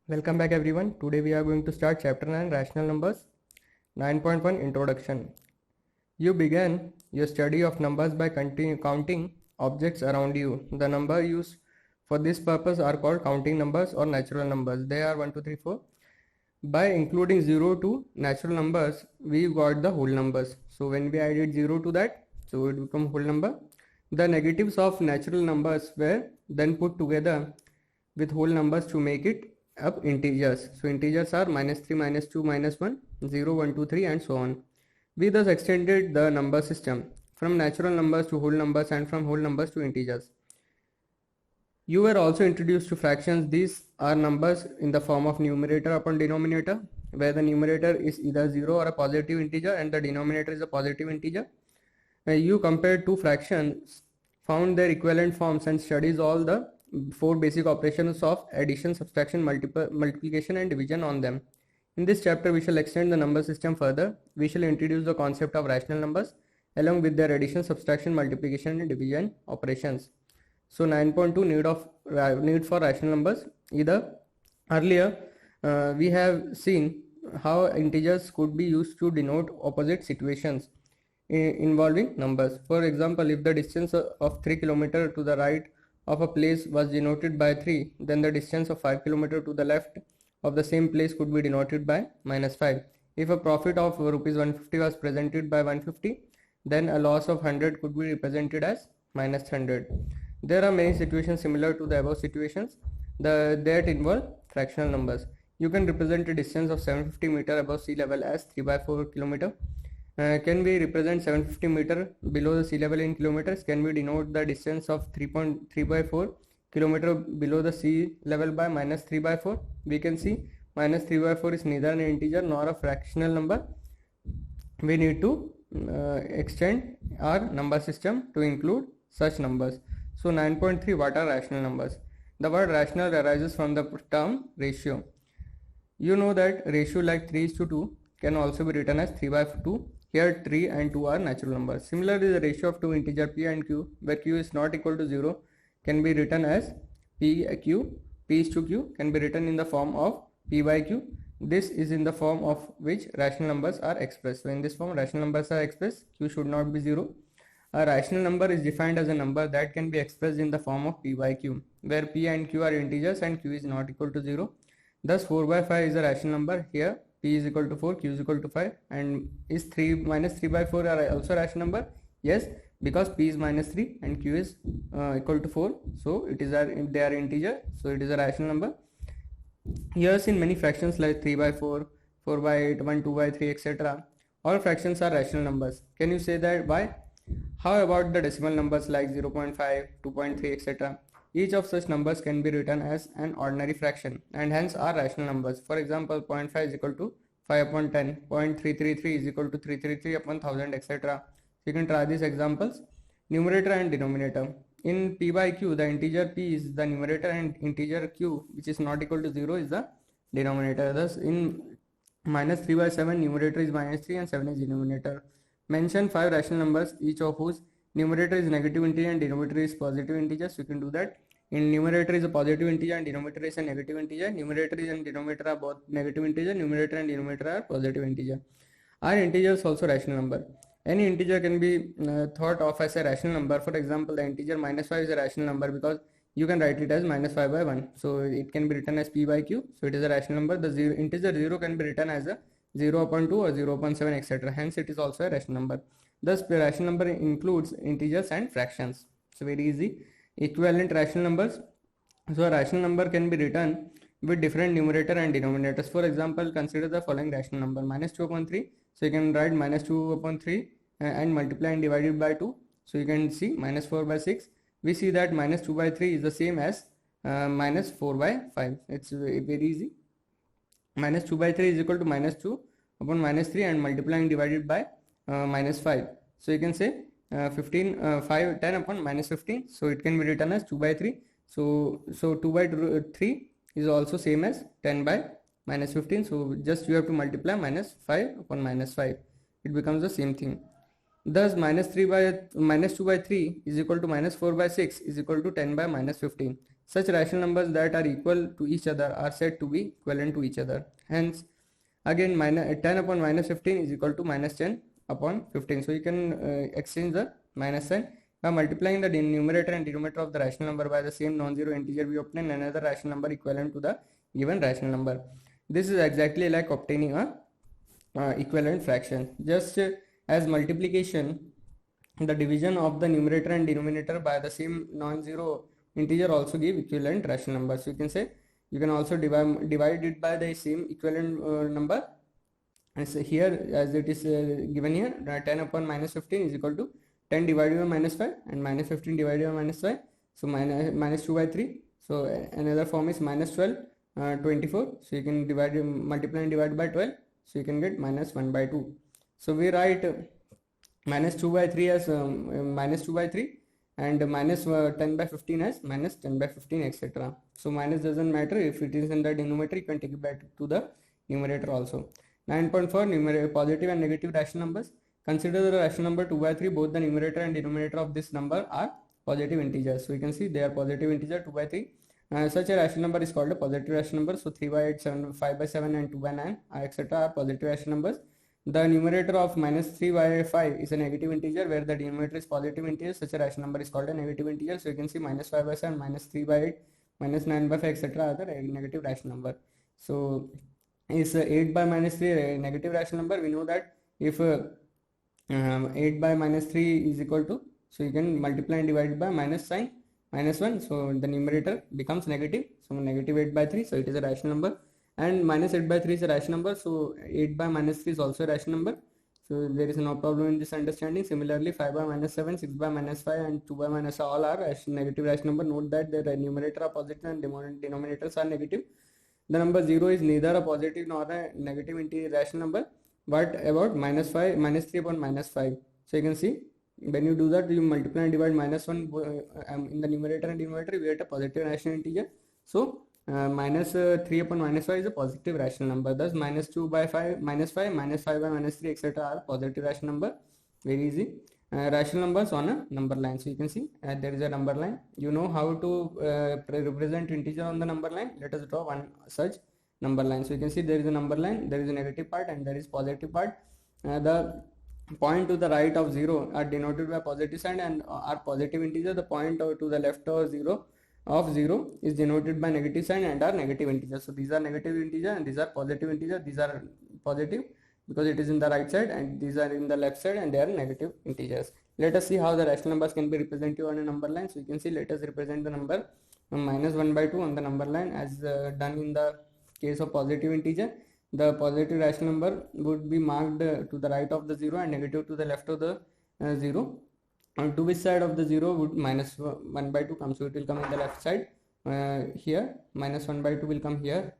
Welcome back everyone. Today we are going to start chapter 9 rational numbers. 9.1 Introduction. You began your study of numbers by counting objects around you. The number used for this purpose are called counting numbers or natural numbers. They are 1, 2, 3, 4. By including 0 to natural numbers, we got the whole numbers. So when we added 0 to that, so it becomes whole number. The negatives of natural numbers were then put together with whole numbers to make it up integers. So integers are -3, -2, -1, 0, 1, 2, 3 and so on. We thus extended the number system from natural numbers to whole numbers and from whole numbers to integers. You were also introduced to fractions. These are numbers in the form of numerator upon denominator, where the numerator is either 0 or a positive integer and the denominator is a positive integer. You compared two fractions, found their equivalent forms and studies all the 4 basic operations of addition, subtraction, multiplication and division on them. In this chapter we shall extend the number system further. We shall introduce the concept of rational numbers along with their addition, subtraction, multiplication and division operations. So 9.2 need for rational numbers. Earlier we have seen how integers could be used to denote opposite situations involving numbers. For example, if the distance of 3 km to the right of a place was denoted by 3, then the distance of 5 km to the left of the same place could be denoted by -5. If a profit of rupees 150 was presented by 150, then a loss of 100 could be represented as -100. There are many situations similar to the above situations that involve fractional numbers. You can represent a distance of 750 meter above sea level as 3 by 4 km. Can we represent 750 meter below the sea level in kilometers? Can we denote the distance of 3.3 by 4 kilometer below the sea level by -3 by 4? We can see -3 by 4 is neither an integer nor a fractional number. We need to extend our number system to include such numbers. So 9.3, what are rational numbers? The word rational arises from the term ratio. You know that ratio like 3:2 can also be written as 3 by 2. Here 3 and 2 are natural numbers. Similarly, the ratio of two integers p and q, where q is not equal to 0, can be written as p/q. P is to q can be written in the form of p by q. This is in the form of which rational numbers are expressed. So in this form rational numbers are expressed. Q should not be 0. A rational number is defined as a number that can be expressed in the form of p by q, where p and q are integers and q is not equal to 0. Thus 4 by 5 is a rational number. Here p is equal to 4, q is equal to 5, and is 3 minus 3 by 4 are also a rational number? Yes, because p is -3 and q is equal to 4, so they are integer, so it is a rational number. Here in many fractions like 3 by 4, 4 by 8, 1, 2 by 3, etc. All fractions are rational numbers. Can you say that why? How about the decimal numbers like 0.5, 2.3, etc.? Each of such numbers can be written as an ordinary fraction and hence are rational numbers. For example, 0.5 is equal to 5 upon 10, 0.333 is equal to 333 upon 1000, etc. You can try these examples. Numerator and denominator. In p by q, the integer p is the numerator and integer q, which is not equal to 0, is the denominator. Thus, in -3 by 7, numerator is -3 and 7 is denominator. Mention 5 rational numbers, each of whose numerator is negative integer and denominator is positive integer. So you can do that. In numerator is a positive integer and denominator is a negative integer. Numerator and denominator are both negative integer. Numerator and denominator are positive integer. Are integers also rational number? Any integer can be thought of as a rational number. For example, the integer -5 is a rational number because you can write it as -5 by 1. So it can be written as p by q. So it is a rational number. The integer 0 can be written as a 0 upon 2 or 0 upon 7, etc. Hence it is also a rational number. Thus the rational number includes integers and fractions. So very easy. Equivalent rational numbers. So a rational number can be written with different numerator and denominators. For example, consider the following rational number -2 upon 3. So you can write -2 upon 3 and multiply and divide it by 2. So you can see -4 by 6. We see that -2 by 3 is the same as -4 by 5. It's very easy. -2 by 3 is equal to -2 upon -3 and multiplying divided by -5. So you can say 10 upon -15. So it can be written as 2 by 3. So 2 by 3 is also same as 10 by -15. So just you have to multiply -5 upon -5. It becomes the same thing. Thus -2 by 3 is equal to -4 by 6 is equal to 10 by -15. Such rational numbers that are equal to each other are said to be equivalent to each other. Hence, again, 10 upon minus 15 is equal to minus 10 upon 15. So you can exchange the minus sign. By multiplying the numerator and denominator of the rational number by the same non-zero integer, we obtain another rational number equivalent to the given rational number. This is exactly like obtaining a equivalent fraction. Just as multiplication, the division of the numerator and denominator by the same non-zero integer also give equivalent rational number. So you can say you can also divide it by the same equivalent number. And so here, as it is given here, 10 upon minus 15 is equal to 10 divided by minus 5 and minus 15 divided by minus 5. So minus 2 by 3. So another form is minus 12, 24. So you can multiply and divide by 12. So you can get minus 1 by 2. So we write minus 2 by 3 as minus 2 by 3 and minus 10 by 15 as minus 10 by 15, etc. So minus doesn't matter. If it is in the denominator, you can take it back to the numerator also. 9.4 positive and negative rational numbers. Consider the rational number 2 by 3. Both the numerator and denominator of this number are positive integers. So you can see they are positive integer 2 by 3. Such a rational number is called a positive rational number. So 3 by 8, 7, 5 by 7 and 2 by 9 etc. are positive rational numbers. The numerator of minus 3 by 5 is a negative integer where the denominator is positive integer. Such a rational number is called a negative integer. So you can see minus 5 by 7, minus 3 by 8, minus 9 by 5 etc. are the negative rational number. So is 8 by minus 3 a negative rational number? We know that if 8 by minus 3 is equal to, so you can multiply and divide by minus sign minus 1. So the numerator becomes negative. So negative 8 by 3. So it is a rational number. And minus 8 by 3 is a rational number. So 8 by minus 3 is also a rational number. So there is no problem in this understanding. Similarly, 5 by minus 7, 6 by minus 5 and 2 by minus all are negative rational number. Note that the numerator are positive and denominators are negative. The number 0 is neither a positive nor a negative rational number. But about minus 5, minus 3 upon minus 5. So you can see when you do that, you multiply and divide minus 1 in the numerator and denominator, you get a positive rational integer. So minus 3 upon minus 5 is a positive rational number. Thus minus 2 by 5, minus 5 by minus 3 etc. are positive rational number. Very easy. Rational numbers on a number line. So you can see there is a number line. You know how to represent integer on the number line. Let us draw one such number line. So you can see there is a number line, there is a negative part and there is positive part. The point to the right of 0 are denoted by positive sign and are positive integer. The point to the left of 0 is denoted by negative sign and are negative integers. So these are negative integer and these are positive integer. These are positive because it is in the right side and these are in the left side and they are negative integers. Let us see how the rational numbers can be represented on a number line. So you can see, let us represent the number minus 1 by 2 on the number line as done in the case of positive integer. The positive rational number would be marked to the right of the 0 and negative to the left of the 0. And to which side of the 0 would minus 1 by 2 come? So it will come in the left side here. Minus 1 by 2 will come here.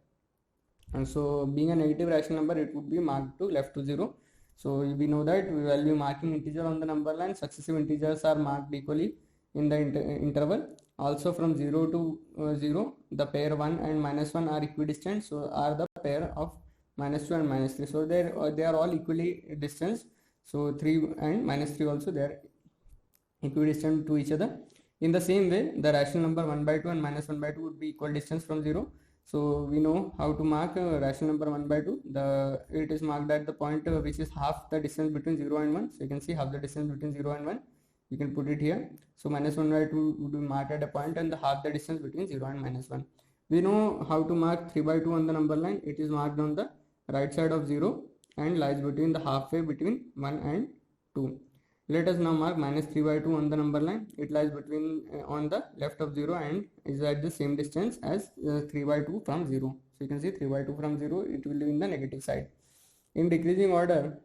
And so being a negative rational number, it would be marked to left to 0. So we know that we will be marking integer on the number line. Successive integers are marked equally in the interval. Also from 0 to 0, the pair 1 and minus 1 are equidistant. So are the pair of minus 2 and minus 3. So they are all equally distant. So 3 and minus 3 also they are equidistant to each other. In the same way, the rational number 1 by 2 and minus 1 by 2 would be equal distance from 0. So we know how to mark rational number 1 by 2. It is marked at the point which is half the distance between 0 and 1. So you can see half the distance between 0 and 1. You can put it here. So minus 1 by 2 would be marked at a point and the half the distance between 0 and minus 1. We know how to mark 3 by 2 on the number line. It is marked on the right side of 0 and lies between the halfway between 1 and 2. Let us now mark minus 3 by 2 on the number line. It lies between on the left of 0 and is at the same distance as 3 by 2 from 0. So you can see 3 by 2 from 0, it will be in the negative side. In decreasing order,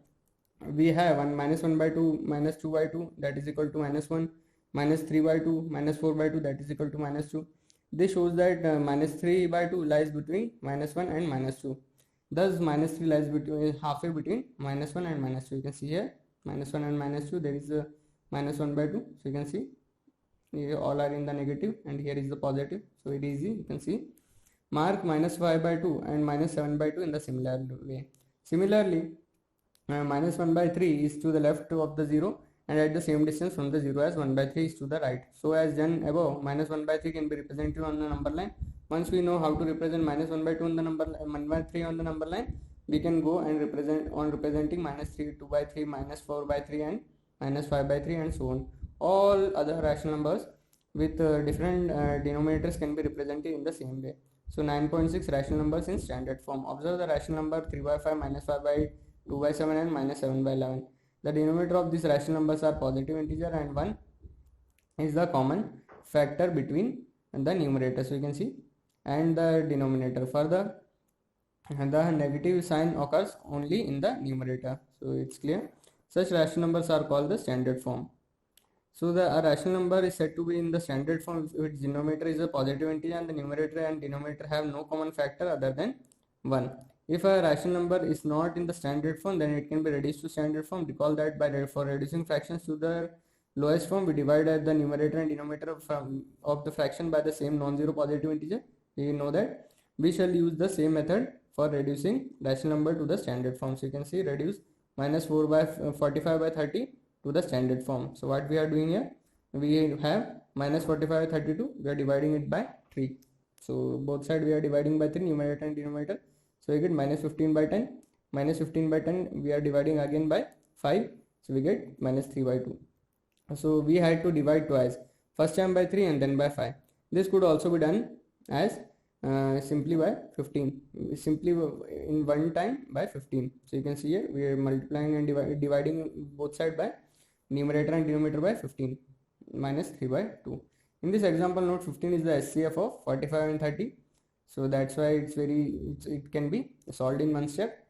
we have minus 1 by 2, minus 2 by 2, that is equal to minus 1, minus 3 by 2, minus 4 by 2, that is equal to minus 2. This shows that minus 3 by 2 lies between minus 1 and minus 2. Thus minus 3 lies between halfway between minus 1 and minus 2. You can see here minus 1 and minus 2, there is a minus 1 by 2. So you can see here all are in the negative and here is the positive. So it is easy. You can see mark minus 5 by 2 and minus 7 by 2 in the similar way. Similarly, minus 1 by 3 is to the left of the 0 and at the same distance from the 0 as 1 by 3 is to the right. So as done above, minus 1 by 3 can be represented on the number line. Once we know how to represent minus 1 by 2 on the number 1 by 3 on the number line, we can go and representing minus 3 2 by 3, minus 4 by 3 and minus 5 by 3 and so on. All other rational numbers with different denominators can be represented in the same way. So 9.6 rational numbers in standard form. Observe the rational number 3 by 5, minus 5 by 2 by 7 and minus 7 by 11. The denominator of these rational numbers are positive integer and 1 is the common factor between the numerator. So you can see, and the denominator. Further, the negative sign occurs only in the numerator. So it's clear. Such rational numbers are called the standard form. So a rational number is said to be in the standard form if its denominator is a positive integer and the numerator and denominator have no common factor other than 1. If a rational number is not in the standard form, then it can be reduced to standard form. Recall that for reducing fractions to the lowest form, we divide the numerator and denominator of the fraction by the same non-zero positive integer. We know that we shall use the same method for reducing rational number to the standard form. So you can see reduce minus 4 by 45 by 30 to the standard form. So what we are doing here, we have minus 45 by 32, we are dividing it by 3. So both sides we are dividing by 3, numerator and denominator. So we get minus 15 by 10, minus 15 by 10 we are dividing again by 5. So we get minus 3 by 2. So we had to divide twice, first time by 3 and then by 5. This could also be done as simply by 15, simply in one time by 15. So you can see here we are multiplying and dividing both sides by numerator and denominator by 15, minus 3 by 2. In this example note, 15 is the SCF of 45 and 30. So that's why it can be solved in one step.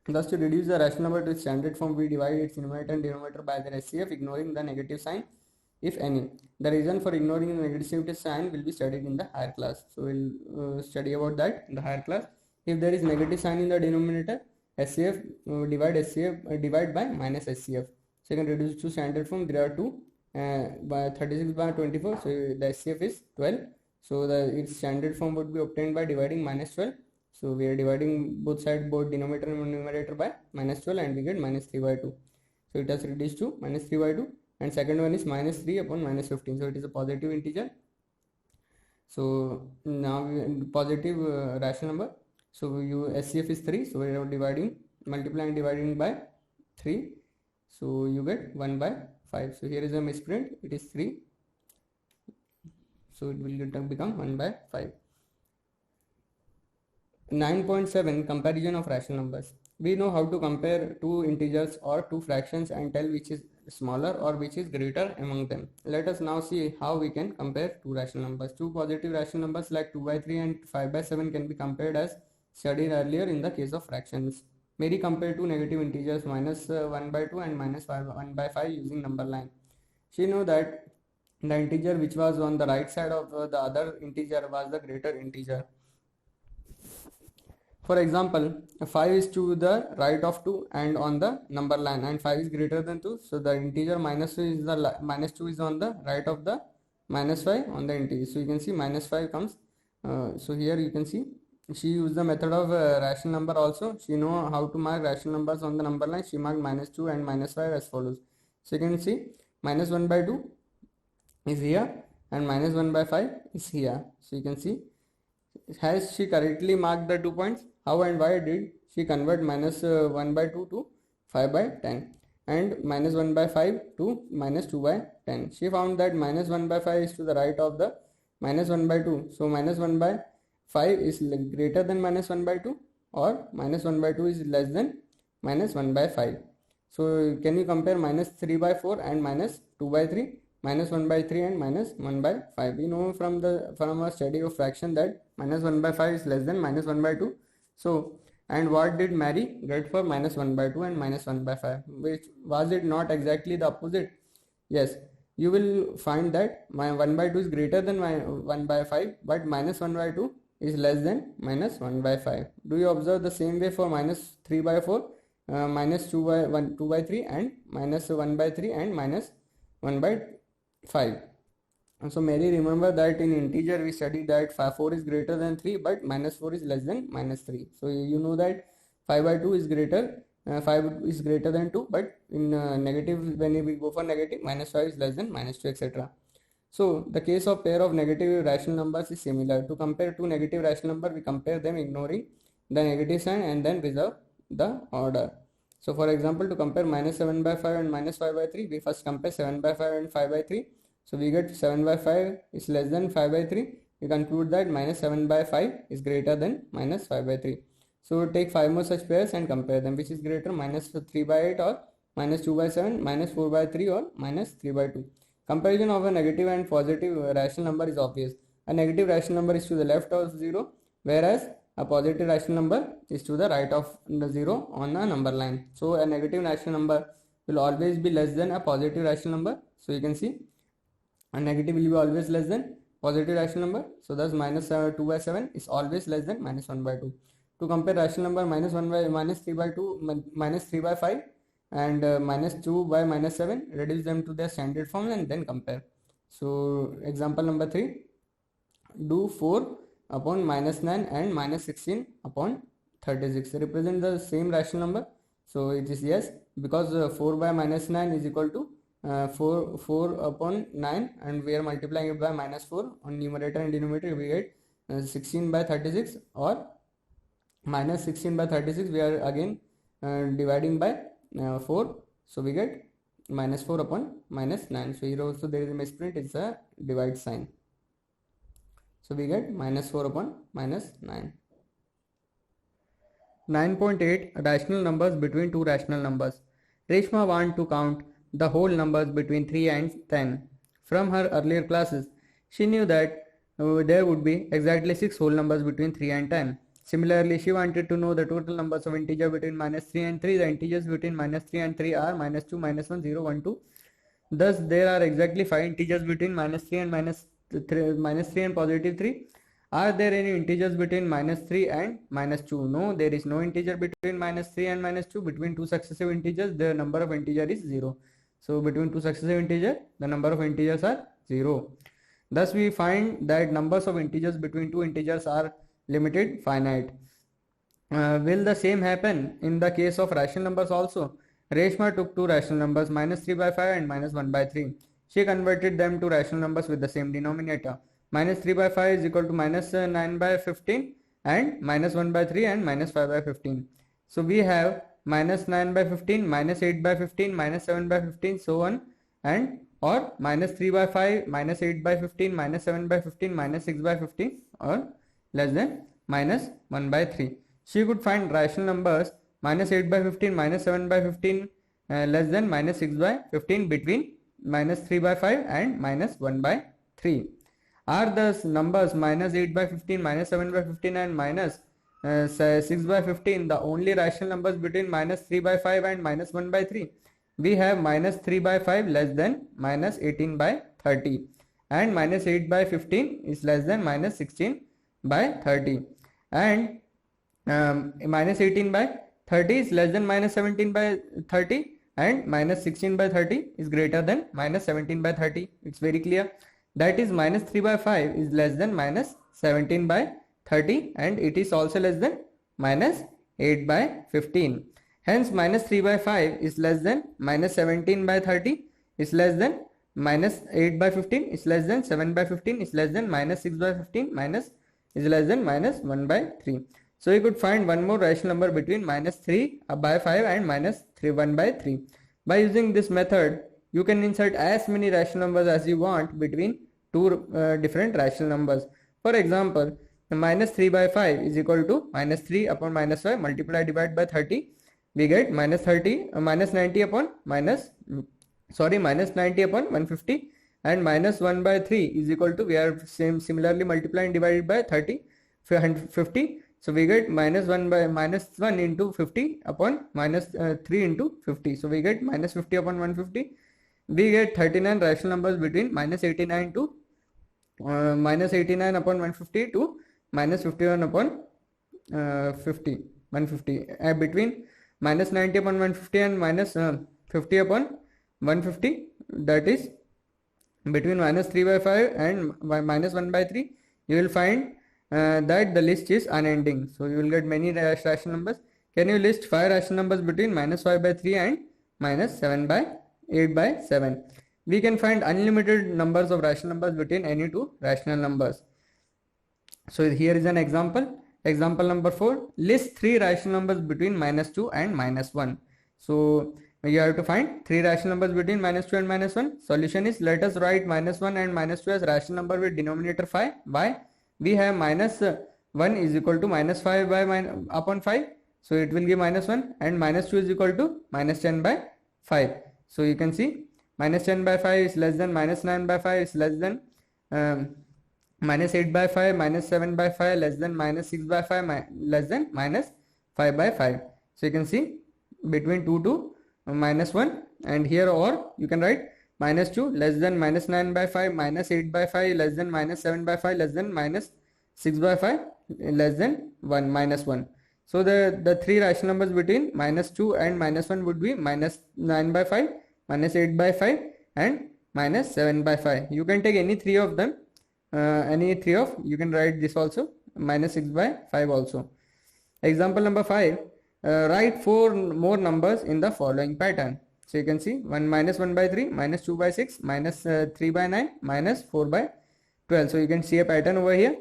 Thus, to reduce the rational number to its standard form, we divide its numerator and denominator by their SCF, ignoring the negative sign, if any. The reason for ignoring the negative sign will be studied in the higher class. So we'll study about that in the higher class. If there is negative sign in the denominator, SCF divide by minus SCF. So you can reduce to standard form. There are 2 by 36 by 24. So the SCF is 12. So its standard form would be obtained by dividing minus 12. So we are dividing both sides, both denominator and numerator by minus 12, and we get minus 3 by 2. So it has reduced to minus 3 by 2. And second one is minus 3 upon minus 15. So it is a positive integer. So now positive rational number. So SCF is 3. So we are multiplying and dividing by 3. So you get 1 by 5. So here is a misprint. It is 3. So it will become 1 by 5. 9.7 Comparison of rational numbers. We know how to compare two integers or two fractions and tell which is smaller or which is greater among them. Let us now see how we can compare two rational numbers. Two positive rational numbers like 2 by 3 and 5 by 7 can be compared as studied earlier in the case of fractions. Mary compared two negative integers minus 1 by 2 and minus 1 by 5 using number line. She knew that the integer which was on the right side of the other integer was the greater integer. For example, 5 is to the right of 2 and on the number line, and 5 is greater than 2. So the integer minus 2 is on the right of the minus 5 on the integer. So you can see minus 5 comes. So here you can see she used the method of rational number also. She know how to mark rational numbers on the number line. She marked minus 2 and minus 5 as follows. So you can see minus 1 by 2 is here and minus 1 by 5 is here. So you can see, has she correctly marked the 2 points? How and why did she convert minus 1 by 2 to 5 by 10 and minus 1 by 5 to minus 2 by 10? She found that minus 1 by 5 is to the right of the minus 1 by 2. So minus 1 by 5 is greater than minus 1 by 2, or minus 1 by 2 is less than minus 1 by 5. So can you compare minus 3 by 4 and minus 2 by 3? Minus 1 by 3 and minus 1 by 5. We know from our study of fraction that minus 1 by 5 is less than minus 1 by 2. So, and what did Mary get for minus 1 by 2 and minus 1 by 5? Which was it not exactly the opposite? Yes, you will find that my 1 by 2 is greater than my 1 by 5, but minus 1 by 2 is less than minus 1 by 5. Do you observe the same way for minus 3 by 4, minus 2 by 3 and minus 1 by 3 and minus 1 by 5? So Mary, remember that in integer we studied that 4 is greater than 3, but minus 4 is less than minus 3. So you know that 5 by 2 is greater 5 is greater than 2, but in negative, when we go for negative, -5 is less than -2, etc. So the case of pair of negative rational numbers is similar. To compare two negative rational numbers, we compare them ignoring the negative sign and then reserve the order. So for example, to compare -7/5 and -5/3, we first compare 7/5 and 5/3. So we get 7/5 is less than 5/3. We conclude that -7/5 is greater than -5/3. So take 5 more such pairs and compare them. Which is greater, -3/8 or -2/7, -4/3 or -3/2. Comparison of a negative and positive rational number is obvious. A negative rational number is to the left of 0, whereas a positive rational number is to the right of the 0 on a number line. So a negative rational number will always be less than a positive rational number. So you can see a negative will be always less than positive rational number. So thus -2/7 is always less than -1/2. To compare rational number -3/5 and -2 by -7, reduce them to their standard form and then compare. So example number 3, do 4 upon -9 and -16 upon 36. Represent the same rational number. So it is yes, because 4 by -9 is equal to 4 upon 9, and we are multiplying it by -4 on numerator and denominator. We get 16 by 36, or -16 by 36 we are again dividing by 4. So we get -4 upon -9. So here also there is a misprint, it's a divide sign. So we get -4 upon -9. 9.8 Rational numbers between two rational numbers. Reshma wants to count the whole numbers between 3 and 10. From her earlier classes, she knew that there would be exactly 6 whole numbers between 3 and 10. Similarly, she wanted to know the total numbers of integers between -3 and 3. The integers between -3 and 3 are -2, -1, 0, 1, 2. Thus, there are exactly 5 integers between -3 and -3 and +3. Are there any integers between -3 and -2? No, there is no integer between -3 and -2. Between two successive integers, the number of integers is 0. So between two successive integers, the number of integers are 0. Thus, we find that numbers of integers between two integers are limited, finite. Will the same happen in the case of rational numbers also? Reshma took two rational numbers, -3/5 and -1/3. She converted them to rational numbers with the same denominator. -3/5 is equal to -9/15 and -1/3 and -5/15. So we have -9/15, -8/15, -7/15, so on, and or -3/5, -8/15, -7/15, -6/15, or less than -1/3. She could find rational numbers -8/15, -7/15, less than -6/15 between -3/5 and -1/3. Are the numbers -8/15, -7/15 and -6/15 the only rational numbers between -3/5 and -1/3? We have -3/5 less than -18/30, and -8/15 is less than -16/30, and -18/30 is less than -17/30, and -16/30 is greater than -17/30. It's very clear. That is, -3/5 is less than -17/30, and it is also less than -8/15. Hence, -3/5 is less than -17/30, is less than -8/15, is less than 7/15, is less than -6/15, is less than -1/3. So you could find one more rational number between -3/5 and -1/3. By using this method, you can insert as many rational numbers as you want between two different rational numbers. For example, -3/5 is equal to -3 upon -5 multiply divide by 30. We get -90 upon -150, and -1/3 is equal to, we are similarly multiplying divided by 50. So we get -1 into 50 upon -3 into 50. So we get -50 upon 150. We get 39 rational numbers between -89 to -89 upon 150 to -51 upon 150. Between -90 upon 150 and -50 upon 150, that is between -3/5 and -1/3, you will find that the list is unending. So you will get many rational numbers. Can you list 5 rational numbers between -5 by 3 and -7 by 8 by 7? We can find unlimited numbers of rational numbers between any two rational numbers. So here is an example. Example number 4. List 3 rational numbers between -2 and -1. So you have to find 3 rational numbers between -2 and -1. Solution is, let us write -1 and -2 as rational number with denominator 5. Why? We have -1 is equal to -5 by upon 5. So it will give -1, and -2 is equal to -10 by 5. So you can see -10 by 5 is less than -9 by 5 is less than -8 by 5, -7 by 5 less than -6 by 5 less than -5 by 5. So you can see between 2 to -1, and here, or you can write -2 less than -9 by 5, -8 by 5 less than -7 by 5 less than -6 by 5 less than 1 -1. So the three rational numbers between -2 and -1 would be -9 by 5, -8 by 5 and -7 by 5. You can take any three of them, you can write this also, -6 by 5 also. Example number 5. Write 4 more numbers in the following pattern. So you can see -1 by 3, -2 by 6, -3 by 9, -4 by 12. So you can see a pattern over here.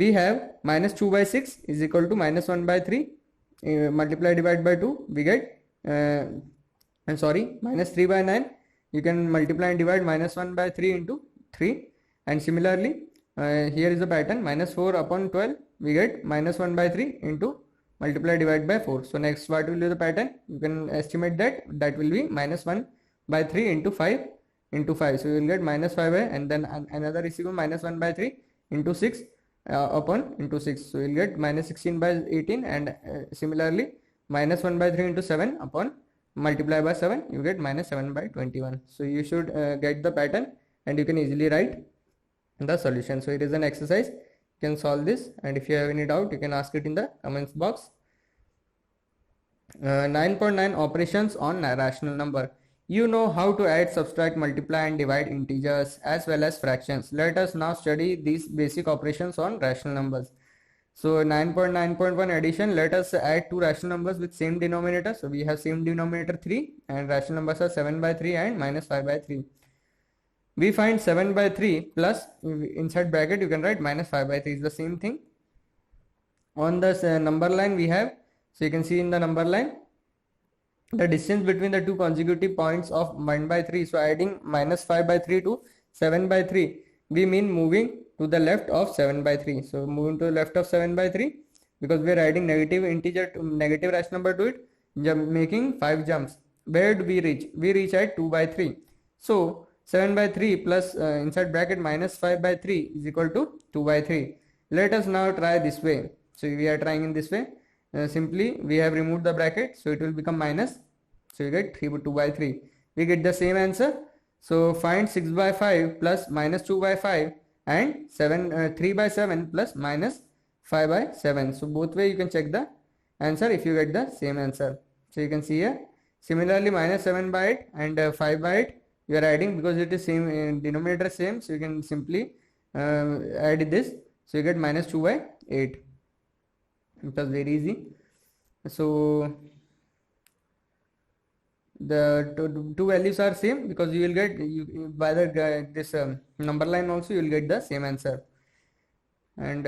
We have -2 by 6 is equal to -1 by 3, multiply divide by 2, we get -3 by 9, you can multiply and divide -1 by 3 into 3, and similarly here is the pattern, -4 upon 12, we get -1 by 3 into multiply divide by 4. So next, what will be the pattern? You can estimate that will be -1 by 3 into 5 into 5. So you will get -5 by, and then another is equal -1 by 3 into 6 upon into 6. So you will get -16 by 18, and similarly -1 by 3 into 7 upon multiply by 7, you get -7 by 21. So you should get the pattern, and you can easily write the solution. So it is an exercise. You can solve this, and if you have any doubt, you can ask it in the comments box. 9.9 Operations on rational number. You know how to add, subtract, multiply and divide integers as well as fractions. Let us now study these basic operations on rational numbers. So 9.9.1 addition. Let us add two rational numbers with same denominator. So we have same denominator 3, and rational numbers are 7 by 3 and -5 by 3. We find 7 by 3 plus, inside bracket you can write -5 by 3 is the same thing. On the number line we have, so you can see in the number line, the distance between the two consecutive points of 1 by 3. So adding -5 by 3 to 7 by 3, we mean moving to the left of 7 by 3. So moving to the left of 7 by 3, because we are adding negative integer to negative rational number to it, making 5 jumps. Where do we reach? We reach at 2 by 3. So 7 by 3 plus inside bracket -5 by 3 is equal to 2 by 3. Let us now try this way. So we are trying in this way. Simply we have removed the bracket, so it will become minus. So you get 2 by 3. We get the same answer. So find 6 by 5 plus -2 by 5 and 3 by 7 plus -5 by 7. So both way you can check the answer if you get the same answer. So you can see here. Similarly -7 by 8 and 5 by 8 you are adding, because it is same denominator same, so you can simply add this. So you get -2 by 8. It was very easy. So the two values are same, because you will get by this number line also you will get the same answer. And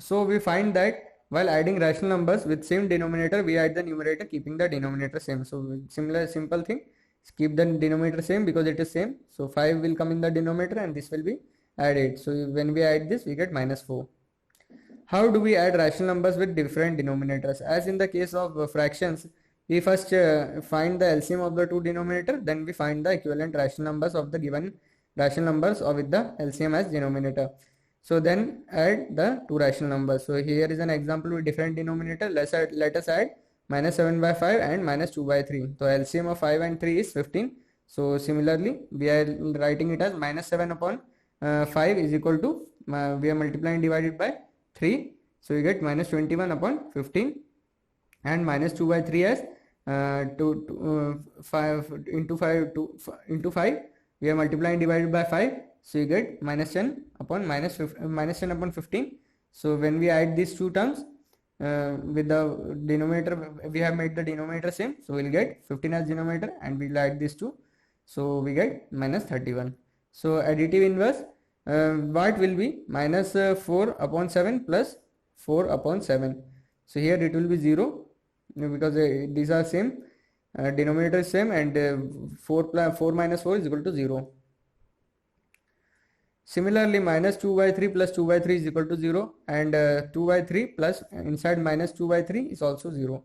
so we find that while adding rational numbers with same denominator, we add the numerator keeping the denominator same. So simple thing, keep the denominator same because it is same. So 5 will come in the denominator and this will be added. So when we add this, we get -4. How do we add rational numbers with different denominators? As in the case of fractions, we first find the LCM of the two denominator, then we find the equivalent rational numbers of the given rational numbers or with the LCM as denominator. So then add the two rational numbers. So here is an example with different denominator. Let us add -7 by 5 and -2 by 3. So LCM of 5 and 3 is 15. So similarly we are writing it as -7 upon 5 is equal to we are multiplying divided by 3. So you get -21 upon 15, and -2 by 3 as 5 into 5 we are multiplying divided by 5. So you get -10 upon -10 upon 15. So when we add these two terms, with the denominator, we have made the denominator same, so we'll get 15 as denominator and we'll add these two, so we get minus 31. So additive inverse, what will be minus 4 upon 7 plus 4 upon 7. So here it will be 0 because these are same, denominator is same, and 4 minus 4 is equal to 0. Similarly, minus 2 by 3 plus 2 by 3 is equal to 0, and 2 by 3 plus inside minus 2 by 3 is also 0.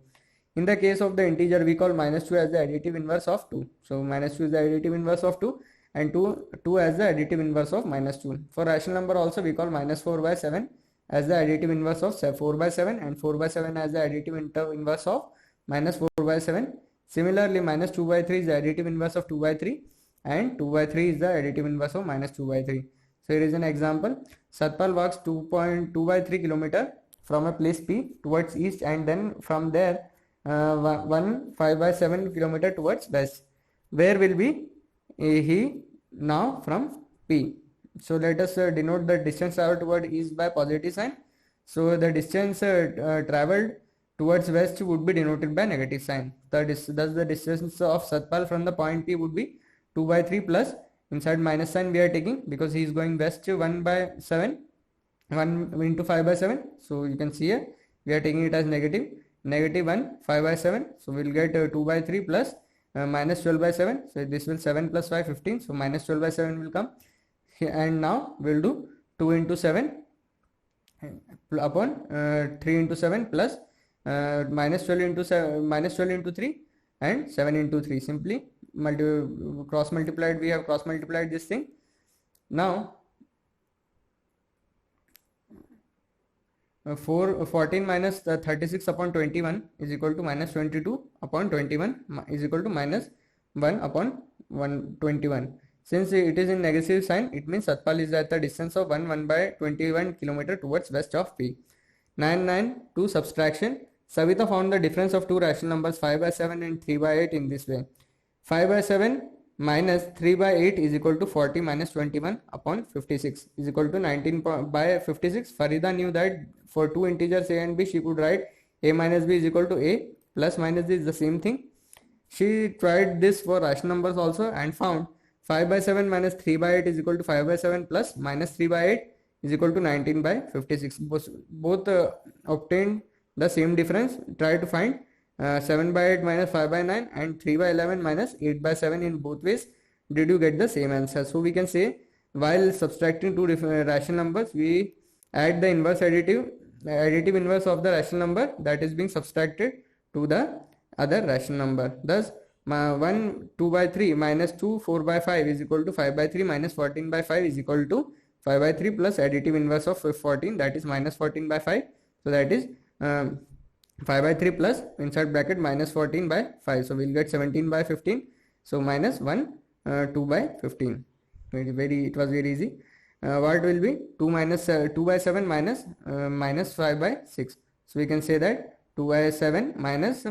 In the case of the integer, we call minus 2 as the additive inverse of 2. So minus 2 is the additive inverse of 2, and 2 as the additive inverse of minus 2. For rational number also, we call minus 4 by 7 as the additive inverse of 4 by 7, and 4 by 7 as the additive inverse of minus 4 by 7. Similarly, minus 2 by 3 is the additive inverse of 2 by 3, and 2 by 3 is the additive inverse of minus 2 by 3. So here is an example. Satpal walks 2.2 by 3 kilometer from a place P towards east, and then from there 5 by 7 kilometer towards west. Where will be he now from P? So let us denote the distance traveled toward east by positive sign. So the distance traveled towards west would be denoted by negative sign. Thus the distance of Satpal from the point P would be 2 by 3 plus, inside minus sign we are taking because he is going west 1 by 7, 1 into 5 by 7. So you can see here we are taking it as negative 1 5 by 7. So we will get 2 by 3 plus minus 12 by 7. So this will 7 plus 5 15. So minus 12 by 7 will come here, and now we will do 2 into 7 upon 3 into 7 plus minus 12 into 7, minus 12 into 3 and 7 into 3. Simply cross multiplied, we have cross multiplied this thing. Now 14 minus 36 upon 21 is equal to minus 22 upon 21 is equal to minus 1 upon 21. Since it is in negative sign, it means Satpal is at the distance of 1 by 21 kilometer towards west of P. 2 subtraction. Savita found the difference of two rational numbers 5 by 7 and 3 by 8 in this way. 5 by 7 minus 3 by 8 is equal to 40 minus 21 upon 56 is equal to 19 by 56. Farida knew that for two integers a and b, she could write a minus b is equal to a plus minus b is the same thing. She tried this for rational numbers also and found 5 by 7 minus 3 by 8 is equal to 5 by 7 plus minus 3 by 8 is equal to 19 by 56. Both obtained the same difference. Try to find 7 by 8 minus 5 by 9 and 3 by 11 minus 8 by 7 in both ways. Did you get the same answer? So we can say while subtracting two rational numbers, we add the inverse additive inverse of the rational number that is being subtracted to the other rational number. Thus 1 2 by 3 minus 2 4 by 5 is equal to 5 by 3 minus 14 by 5 is equal to 5 by 3 plus additive inverse of 14, that is minus 14 by 5. So that is 5 by 3 plus inside bracket minus 14 by 5. So we'll get 17 by 15. So minus 1 2 by 15. It was very easy. What will be 2 minus 2 by 7 minus minus 5 by 6. So we can say that 2 by 7 minus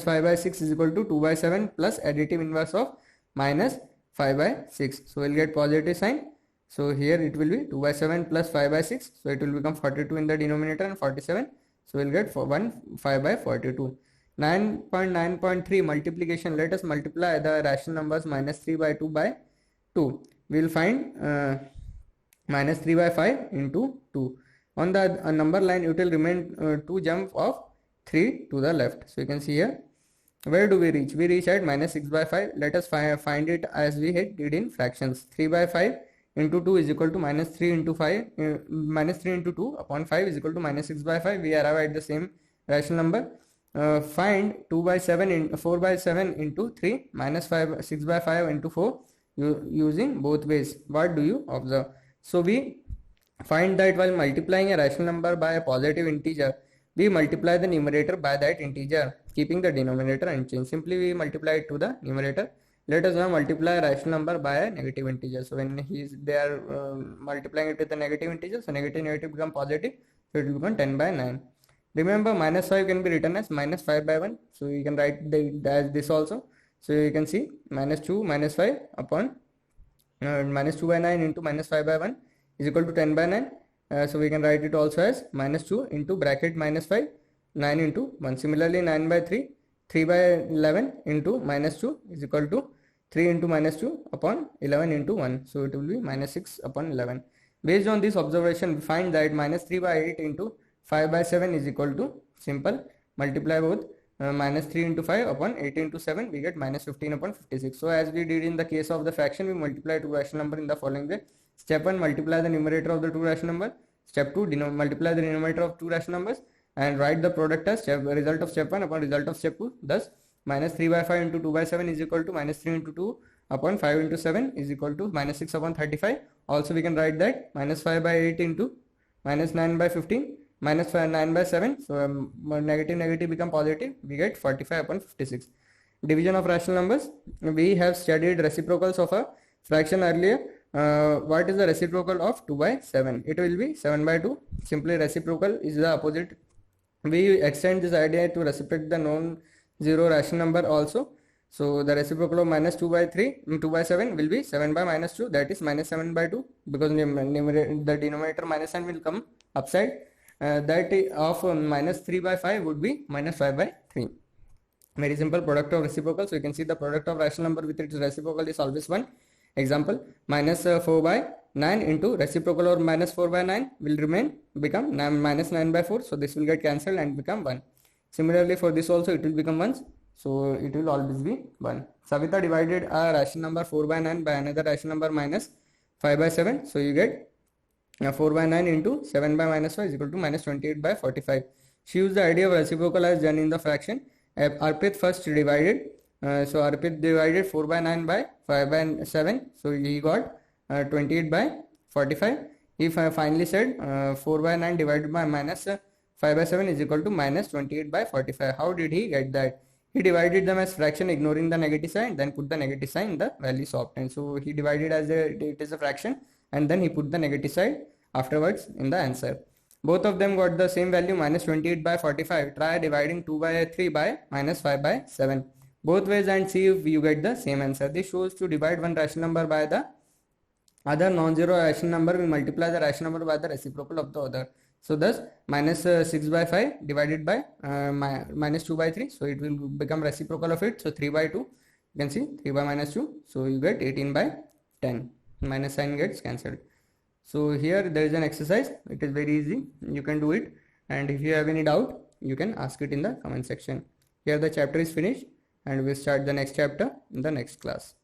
5 by 6 is equal to 2 by 7 plus additive inverse of minus 5 by 6. So we'll get positive sign. So here it will be 2 by 7 plus 5 by 6. So it will become 42 in the denominator and 47. So we'll get 5 by 42. 9.9.3 multiplication. Let us multiply the rational numbers minus 3 by 2 by 2. We will find minus 3 by 5 into 2. On the number line, it will remain 2 jump of 3 to the left. So you can see here. Where do we reach? We reach at minus 6 by 5. Let us find it as we did in fractions. 3 by 5 into 2 is equal to minus 3 into 5. Minus 3 into 2 upon 5 is equal to minus 6 by 5. We arrive at the same rational number. Find 2 by 7 in 4 by 7 into 3 minus 6 by 5 into 4 using both ways. What do you observe? So we find that while multiplying a rational number by a positive integer, we multiply the numerator by that integer, keeping the denominator unchanged. Simply we multiply it to the numerator. Let us now multiply a rational number by a negative integer. So when they are multiplying it with a negative integer, so negative become positive, so it will become 10 by 9. Remember, minus 5 can be written as minus 5 by 1. So you can write as this also. So you can see minus 2 minus 5 upon minus 2 by 9 into minus 5 by 1 is equal to 10 by 9. So we can write it also as minus 2 into bracket minus 5, 9 into 1. Similarly, 9 by 3, 3 by 11 into minus 2 is equal to 3 into minus 2 upon 11 into 1. So it will be minus 6 upon 11. Based on this observation, we find that minus 3 by 8 into 5 by 7 is equal to, simple, multiply both, minus 3 into 5 upon 8 into 7, we get minus 15 upon 56. So as we did in the case of the fraction, we multiply two rational number in the following way. Step 1, multiply the numerator of the two rational number. Step 2, multiply the denominator of two rational numbers and write the product as result of step 1 upon result of step 2. Thus, minus 3 by 5 into 2 by 7 is equal to minus 3 into 2 upon 5 into 7 is equal to minus 6 upon 35. Also, we can write that minus 5 by 8 into minus 9 by 15 minus 9 by 7. So, negative become positive. We get 45 upon 56. Division of rational numbers. We have studied reciprocals of a fraction earlier. What is the reciprocal of 2 by 7? It will be 7 by 2. Simply reciprocal is the opposite. We extend this idea to reciprocate the non-zero rational number also. So the reciprocal of minus 2 by 3, 2 by 7 will be 7 by minus 2, that is minus 7 by 2, because the denominator minus sign will come upside. That of minus 3 by 5 would be minus 5 by 3. Very simple, product of reciprocal. So you can see the product of rational number with its reciprocal is always 1. Example, minus 4 by 9 into reciprocal of minus 4 by 9 will become minus 9 by 4. So this will get cancelled and become 1. Similarly, for this also it will become 1. So it will always be 1. Savita divided a rational number 4 by 9 by another rational number minus 5 by 7. So you get 4 by 9 into 7 by minus 5 is equal to minus 28 by 45. She used the idea of reciprocal as done in the fraction. Arpit first divided. So Arpit divided 4 by 9 by 5 by 7. So he got 28 by 45. He finally said 4 by 9 divided by minus 5 by 7 is equal to minus 28 by 45. How did he get that? He divided them as fraction ignoring the negative sign, then put the negative sign in the values obtained. So he divided as it is a fraction and then he put the negative side afterwards in the answer. Both of them got the same value minus 28 by 45. Try dividing 2 by 3 by minus 5 by 7. Both ways and see if you get the same answer. This shows to divide one rational number by the other non-zero rational number, we multiply the rational number by the reciprocal of the other. So thus minus 6 by 5 divided by minus 2 by 3. So it will become reciprocal of it. So 3 by 2. You can see 3 by minus 2. So you get 18 by 10. Minus sign gets cancelled. So here there is an exercise. It is very easy. You can do it. And if you have any doubt, you can ask it in the comment section. Here the chapter is finished and we'll start the next chapter in the next class.